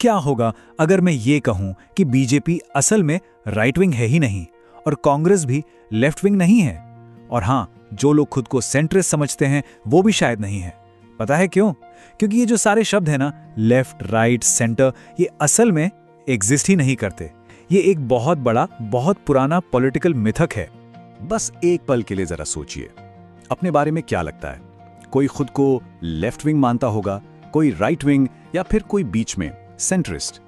क्या होगा अगर मैं ये कहूं कि बीजेपी असल में राइट विंग है ही नहीं और कांग्रेस भी लेफ्ट विंग नहीं है? और हाँ, जो लोग खुद को सेंट्रिस्ट समझते हैं वो भी शायद नहीं है। पता है क्यों? क्योंकि ये जो सारे शब्द हैं ना, लेफ्ट, राइट, सेंटर, ये असल में एग्जिस्ट ही नहीं करते। ये एक बहुत बड़ा, बहुत पुराना पॉलिटिकल मिथक है। बस एक पल के लिए जरा सोचिए, अपने बारे में क्या लगता है? कोई खुद को लेफ्ट विंग मानता होगा, कोई राइट विंग, या फिर कोई बीच में सेंट्रिस्ट।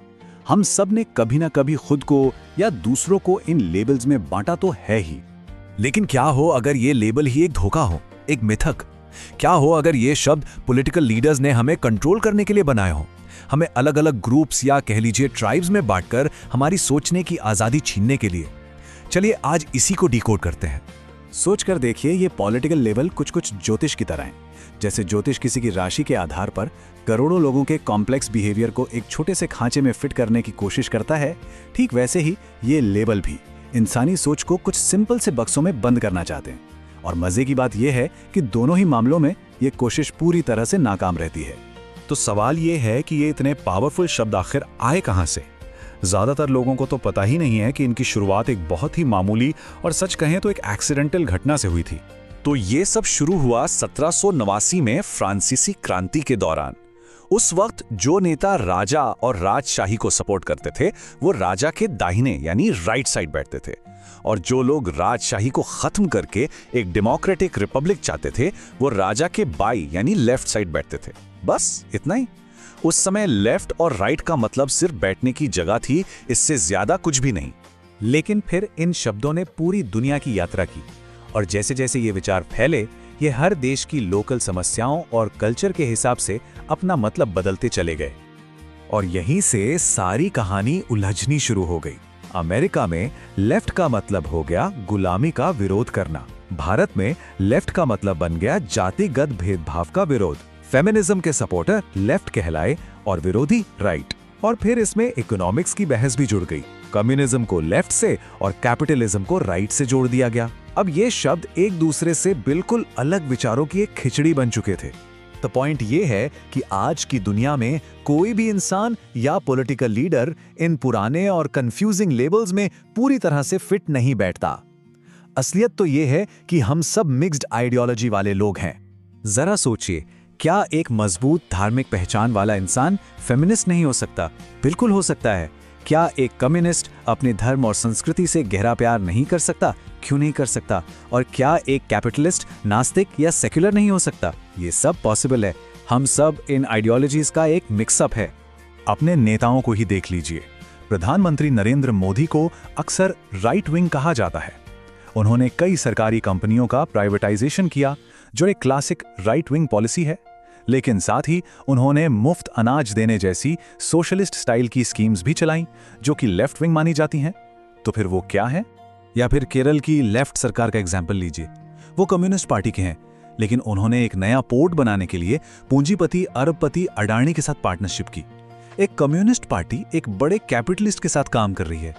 हम सब ने कभी ना कभी खुद को या दूसरों को इन लेबल्स में बांटा तो है ही। लेकिन क्या हो अगर ये लेबल ही एक धोखा हो, एक मिथक? क्या हो अगर ये शब्द पॉलिटिकल लीडर्स ने हमें कंट्रोल करने के लिए बनाए हो, हमें अलग अलग ग्रुप्स या कह लीजिए ट्राइब्स में बांटकर हमारी सोचने की आजादी छीनने के लिए? चलिए आज इसी को डिकोड करते हैं। सोच कर देखिए, ये पॉलिटिकल लेवल कुछ कुछ ज्योतिष की तरह हैं। जैसे ज्योतिष किसी की राशि के आधार पर करोड़ों लोगों के कॉम्प्लेक्स बिहेवियर को एक छोटे से खांचे में फिट करने की कोशिश करता है, ठीक वैसे ही ये लेबल भी इंसानी सोच को कुछ सिंपल से बक्सों में बंद करना चाहते हैं। और मजे की बात यह है कि दोनों ही मामलों में ये कोशिश पूरी तरह से नाकाम रहती है। तो सवाल ये है कि ये इतने पावरफुल शब्द आखिर आए कहां से? ज्यादातर लोगों को तो पता ही नहीं है कि इनकी शुरुआत एक बहुत ही मामूली और सच कहें तो एक एक्सीडेंटल घटना से हुई थी। तो ये सब शुरू हुआ 1789 में फ्रांसीसी क्रांति के दौरान। उस वक्त जो नेता राजा और राजशाही को सपोर्ट करते थे वो राजा के दाहिने यानी राइट साइड बैठते थे, और जो लोग राजशाही को खत्म करके एक डेमोक्रेटिक रिपब्लिक चाहते थे वो राजा के बाई यानी लेफ्ट साइड बैठते थे। बस इतना ही। उस समय लेफ्ट और राइट का मतलब सिर्फ बैठने की जगह थी, इससे ज्यादा कुछ भी नहीं। लेकिन फिर इन शब्दों ने पूरी दुनिया की यात्रा की, और जैसे जैसे ये विचार फैले, ये हर देश की लोकल समस्याओं और कल्चर के हिसाब से अपना मतलब बदलते चले गए। और यहीं से सारी कहानी उलझनी शुरू हो गई। अमेरिका में लेफ्ट का मतलब हो गया गुलामी का विरोध करना। भारत में लेफ्ट का मतलब बन गया जातिगत भेदभाव का विरोध। फेमिनिज्म के सपोर्टर लेफ्ट कहलाए और विरोधी राइट। और फिर इसमें इकोनॉमिक्स की बहस भी जुड़ गई। कम्युनिज्म को लेफ्ट से और कैपिटलिज्म को राइट से जोड़ दिया गया। अब ये शब्द एक दूसरे से बिल्कुल अलग विचारों की एक खिचड़ी बन चुके थे। तो पॉइंट ये है कि आज की दुनिया में कोई भी इंसान या पॉलिटिकल लीडर इन पुराने और कंफ्यूजिंग लेबल्स में पूरी तरह से फिट नहीं बैठता। असलियत तो ये है कि हम सब मिक्स्ड आइडियोलॉजी वाले लोग हैं। जरा सोचिए, क्या एक मजबूत धार्मिक पहचान वाला इंसान फेमिनिस्ट नहीं हो सकता? बिल्कुल हो सकता है। क्या एक कम्युनिस्ट अपने धर्म और संस्कृति से गहरा प्यार नहीं कर सकता? क्यों नहीं कर सकता? और क्या एक कैपिटलिस्ट नास्तिक या सेक्युलर नहीं हो सकता? ये सब पॉसिबल है। हम सब इन आइडियोलॉजीज का एक मिक्सअप है। अपने नेताओं को ही देख लीजिए। प्रधानमंत्री नरेंद्र मोदी को अक्सर राइट विंग कहा जाता है। उन्होंने कई सरकारी कंपनियों का प्राइवेटाइजेशन किया, जो एक क्लासिक राइट विंग पॉलिसी है। लेकिन साथ ही उन्होंने मुफ्त अनाज देने जैसी सोशलिस्ट स्टाइल की स्कीम्स भी चलाईं, जो कि लेफ्ट विंग मानी जाती हैं। तो फिर वो क्या है? या फिर केरल की लेफ्ट सरकार का एग्जाम्पल लीजिए। वो कम्युनिस्ट पार्टी के हैं, लेकिन उन्होंने एक नया पोर्ट बनाने के लिए पूंजीपति अरबपति अडानी के साथ पार्टनरशिप की। एक कम्युनिस्ट पार्टी एक बड़े कैपिटलिस्ट के साथ काम कर रही है।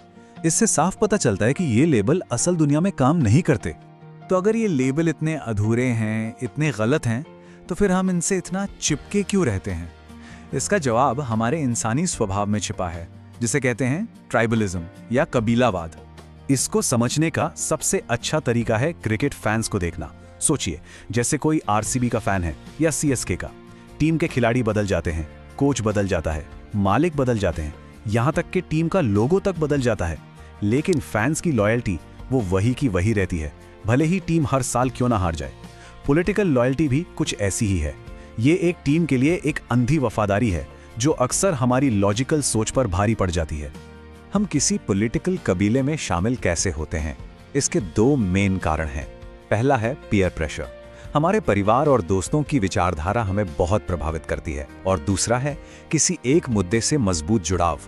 इससे साफ पता चलता है कि ये लेबल असल दुनिया में काम नहीं करते। तो अगर ये लेबल इतने अधूरे हैं, इतने गलत हैं, तो फिर हम इनसे इतना चिपके क्यों रहते हैं? इसका जवाब हमारे इंसानी स्वभाव में छिपा है, जिसे कहते हैं ट्राइबलिज्म या कबीलावाद। इसको समझने का सबसे अच्छा तरीका है क्रिकेट फैंस को देखना। सोचिए, जैसे कोई आरसीबी का फैन है या सीएसके का। टीम के खिलाड़ी बदल जाते हैं, कोच बदल जाता है, मालिक बदल जाते हैं, यहां तक कि टीम का लोगो तक बदल जाता है, लेकिन फैंस की लॉयल्टी वो वही की वही रहती है, भले ही टीम हर साल क्यों ना हार जाए। पॉलिटिकल लॉयल्टी भी कुछ ऐसी ही है। ये एक टीम के लिए एक अंधी वफादारी है, जो अक्सर हमारी लॉजिकल सोच पर भारी पड़ जाती है। हम किसी पॉलिटिकल कबीले में शामिल कैसे होते हैं? इसके दो मेन कारण हैं। पहला है पीयर प्रेशर। हमारे परिवार और दोस्तों की विचारधारा हमें बहुत प्रभावित करती है। और दूसरा है किसी एक मुद्दे से मजबूत जुड़ाव।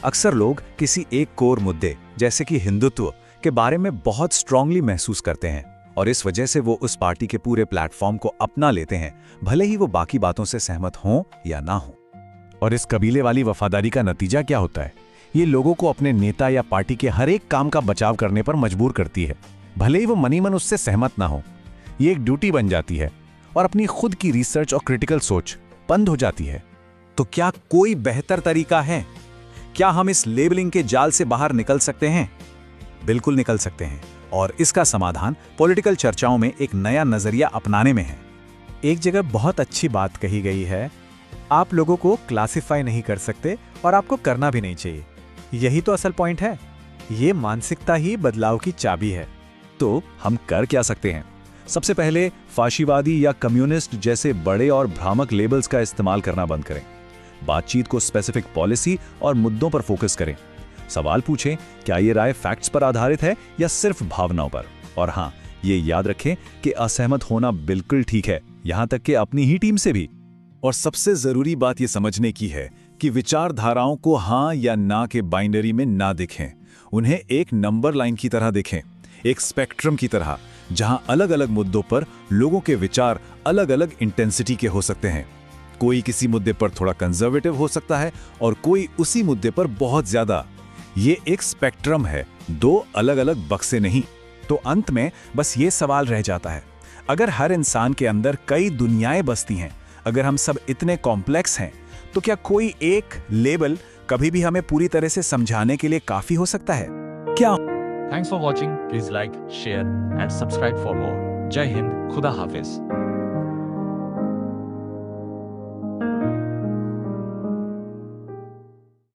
अक्सर लोग किसी एक कोर मुद्दे जैसे कि हिंदुत्व के बारे में बहुत स्ट्रांगली महसूस करते हैं, और इस वजह से वो उस पार्टी के पूरे प्लेटफॉर्म को अपना लेते हैं, भले ही वो बाकी बातों से सहमत हों या ना हो। और इस कबीले वाली वफादारी का नतीजा क्या होता है? ये लोगों को अपने नेता या पार्टी के हर एक काम का बचाव करने पर मजबूर करती है, भले ही वो मनी मन उससे सहमत ना हो। ये एक ड्यूटी बन जाती है और अपनी खुद की रिसर्च और क्रिटिकल सोच बंद हो जाती है। तो क्या कोई बेहतर तरीका है क्या हम इस लेबलिंग के जाल से बाहर निकल सकते हैं? बिल्कुल निकल सकते हैं, और इसका समाधान पॉलिटिकल चर्चाओं में एक नया नजरिया अपनाने में है। एक जगह बहुत अच्छी बात कही गई है, आप लोगों को क्लासिफाई नहीं कर सकते और आपको करना भी नहीं चाहिए। यही तो असल पॉइंट है। ये मानसिकता ही बदलाव की चाबी है। तो हम कर क्या सकते हैं? सबसे पहले फाशीवादी या कम्युनिस्ट जैसे बड़े और भ्रामक लेबल्स का इस्तेमाल करना बंद करें। बातचीत को स्पेसिफिक पॉलिसी और मुद्दों पर फोकस करें। सवाल पूछें, क्या ये राय फैक्ट्स पर आधारित है या सिर्फ भावनाओं पर? और हाँ, ये याद रखें कि असहमत होना बिल्कुल ठीक है, यहां तक कि अपनी ही टीम से भी। और सबसे जरूरी बात ये समझने की है कि विचारधाराओं को हाँ या ना के बाइनरी में ना देखें। उन्हें एक नंबर लाइन की तरह देखें, एक स्पेक्ट्रम की तरह, जहां अलग अलग मुद्दों पर लोगों के विचार अलग अलग इंटेंसिटी के हो सकते हैं। कोई किसी मुद्दे पर थोड़ा कंजर्वेटिव हो सकता है और कोई उसी मुद्दे पर बहुत ज्यादा। ये एक स्पेक्ट्रम है, दो अलग अलग बक्से नहीं। तो अंत में बस ये सवाल रह जाता है, अगर हर इंसान के अंदर कई दुनियाएं बसती हैं, अगर हम सब इतने कॉम्प्लेक्स हैं, तो क्या कोई एक लेबल कभी भी हमें पूरी तरह से समझाने के लिए काफी हो सकता है क्या? Thanks for watching. Please like, share and subscribe for more. Jai Hind. Khuda Hafiz.